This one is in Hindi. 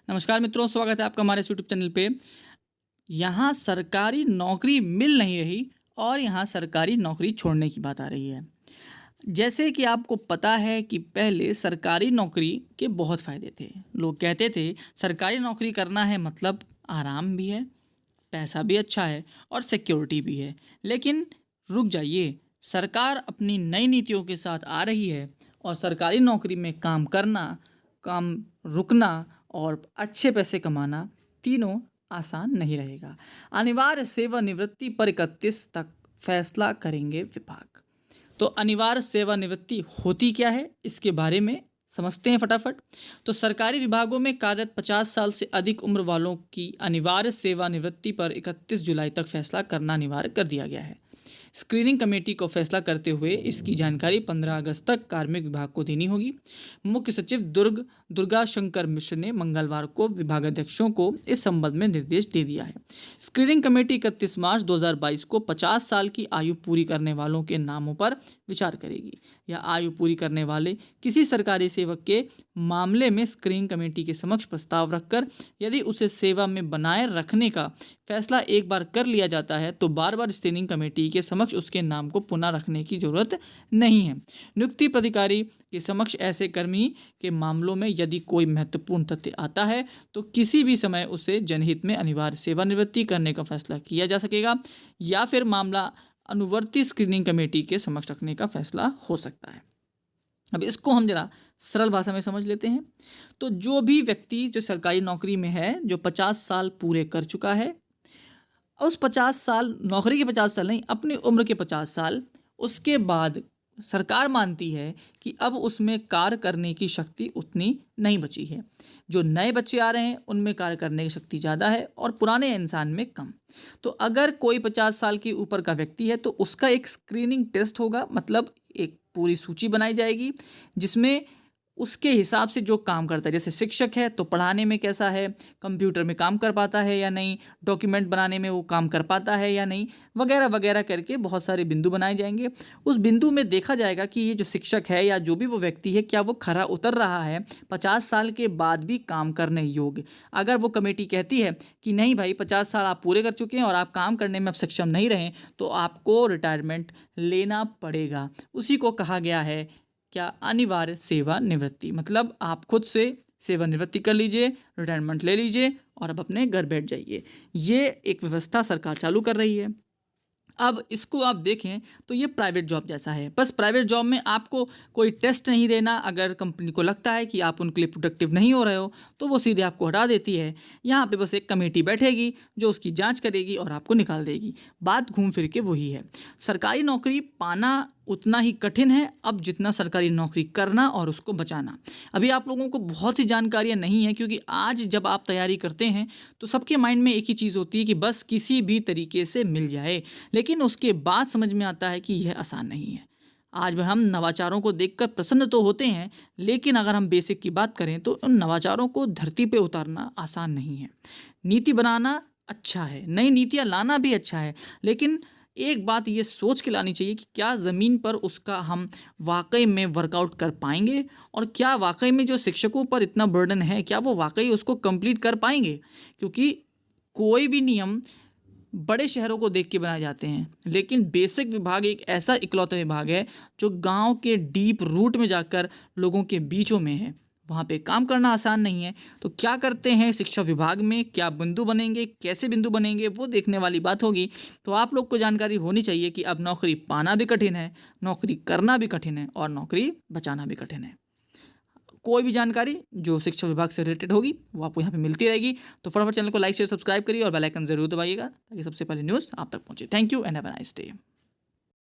नमस्कार मित्रों, स्वागत है आपका हमारे इस यूट्यूब चैनल पे। यहाँ सरकारी नौकरी मिल नहीं रही और यहाँ सरकारी नौकरी छोड़ने की बात आ रही है। जैसे कि आपको पता है कि पहले सरकारी नौकरी के बहुत फ़ायदे थे। लोग कहते थे सरकारी नौकरी करना है मतलब आराम भी है, पैसा भी अच्छा है और सिक्योरिटी भी है। लेकिन रुक जाइए, सरकार अपनी नई नीतियों के साथ आ रही है और सरकारी नौकरी में काम करना, काम रुकना और अच्छे पैसे कमाना तीनों आसान नहीं रहेगा। अनिवार्य सेवानिवृत्ति पर 31 तक फैसला करेंगे विभाग। तो अनिवार्य सेवानिवृत्ति होती क्या है, इसके बारे में समझते हैं फटाफट। तो सरकारी विभागों में कार्यरत 50 साल से अधिक उम्र वालों की अनिवार्य सेवानिवृत्ति पर 31 जुलाई तक फैसला करना अनिवार्य कर दिया गया है। स्क्रीनिंग कमेटी को फैसला करते हुए इसकी जानकारी 15 अगस्त तक कार्मिक विभाग को देनी होगी। मुख्य सचिव दुर्गा शंकर मिश्र ने मंगलवार को विभागाध्यक्षों को इस संबंध में निर्देश दे दिया है। स्क्रीनिंग कमेटी 31 मार्च 2022 को 50 साल की आयु पूरी करने वालों के नामों पर विचार करेगी। यह आयु पूरी करने वाले किसी सरकारी सेवक के मामले में स्क्रीनिंग कमेटी के समक्ष प्रस्ताव रखकर यदि उसे सेवा में बनाए रखने का फैसला एक बार कर लिया जाता है तो बार बार स्क्रीनिंग कमेटी के समक्ष उसके नाम को पुनः रखने की जरूरत नहीं है। नियुक्ति प्राधिकारी के समक्ष ऐसे कर्मी के मामलों में यदि कोई महत्वपूर्ण तथ्य आता है तो किसी भी समय उसे जनहित में अनिवार्य सेवानिवृत्ति करने का फैसला किया जा सकेगा या फिर मामला अनुवर्ती स्क्रीनिंग कमेटी के समक्ष रखने का फैसला हो सकता है। अब इसको हम जरा सरल भाषा में समझ लेते हैं। तो जो भी व्यक्ति जो सरकारी नौकरी में है, जो 50 साल पूरे कर चुका है, उस 50 साल, नौकरी के 50 साल नहीं, अपनी उम्र के 50 साल, उसके बाद सरकार मानती है कि अब उसमें कार्य करने की शक्ति उतनी नहीं बची है। जो नए बच्चे आ रहे हैं उनमें कार्य करने की शक्ति ज़्यादा है और पुराने इंसान में कम। तो अगर कोई 50 साल के ऊपर का व्यक्ति है तो उसका एक स्क्रीनिंग टेस्ट होगा, मतलब एक पूरी सूची बनाई जाएगी जिसमें उसके हिसाब से जो काम करता है, जैसे शिक्षक है तो पढ़ाने में कैसा है, कंप्यूटर में काम कर पाता है या नहीं, डॉक्यूमेंट बनाने में वो काम कर पाता है या नहीं, वगैरह वगैरह करके बहुत सारे बिंदु बनाए जाएंगे। उस बिंदु में देखा जाएगा कि ये जो शिक्षक है या जो भी वो व्यक्ति है, क्या वो खरा उतर रहा है 50 साल के बाद भी काम करने योग्य। अगर वो कमेटी कहती है कि नहीं भाई, 50 साल आप पूरे कर चुके हैं और आप काम करने में अब सक्षम नहीं रहे, तो आपको रिटायरमेंट लेना पड़ेगा। उसी को कहा गया है क्या, अनिवार्य सेवानिवृत्ति। मतलब आप खुद से सेवानिवृत्ति कर लीजिए, रिटायरमेंट ले लीजिए और अब अपने घर बैठ जाइए। ये एक व्यवस्था सरकार चालू कर रही है। अब इसको आप देखें तो ये प्राइवेट जॉब जैसा है। बस प्राइवेट जॉब में आपको कोई टेस्ट नहीं देना। अगर कंपनी को लगता है कि आप उनके लिए प्रोडक्टिव नहीं हो रहे हो तो वो सीधे आपको हटा देती है। यहाँ पे बस एक कमेटी बैठेगी जो उसकी जांच करेगी और आपको निकाल देगी। बात घूम फिर के वही है। सरकारी नौकरी पाना उतना ही कठिन है अब जितना सरकारी नौकरी करना और उसको बचाना। अभी आप लोगों को बहुत सी जानकारियाँ नहीं हैं, क्योंकि आज जब आप तैयारी करते हैं तो सबके माइंड में एक ही चीज़ होती है कि बस किसी भी तरीके से मिल जाए, लेकिन उसके बाद समझ में आता है कि यह आसान नहीं है। आज हम नवाचारों को देखकर प्रसन्न तो होते हैं, लेकिन अगर हम बेसिक की बात करें तो उन नवाचारों को धरती पे उतारना आसान नहीं है। नीति बनाना अच्छा है, नई नीतियाँ लाना भी अच्छा है, लेकिन एक बात ये सोच के लानी चाहिए कि क्या ज़मीन पर उसका हम वाकई में वर्कआउट कर पाएंगे और क्या वाकई में जो शिक्षकों पर इतना बर्डन है, क्या वो वाकई उसको कंप्लीट कर पाएंगे। क्योंकि कोई भी नियम बड़े शहरों को देख के बनाए जाते हैं, लेकिन बेसिक विभाग एक ऐसा इकलौता विभाग है जो गांव के डीप रूट में जाकर लोगों के बीचों में है। वहाँ पे काम करना आसान नहीं है। तो क्या करते हैं शिक्षा विभाग में, क्या बिंदु बनेंगे, कैसे बिंदु बनेंगे, वो देखने वाली बात होगी। तो आप लोग को जानकारी होनी चाहिए कि अब नौकरी पाना भी कठिन है, नौकरी करना भी कठिन है और नौकरी बचाना भी कठिन है। कोई भी जानकारी जो शिक्षा विभाग से रिलेटेड होगी वो आपको यहाँ पे मिलती रहेगी। तो फटाफट चैनल को लाइक शेयर सब्सक्राइब करिए और बेल आइकन जरूर दबाइएगा ताकि सबसे पहले न्यूज़ आप तक पहुँचे। Thank you and have a nice day.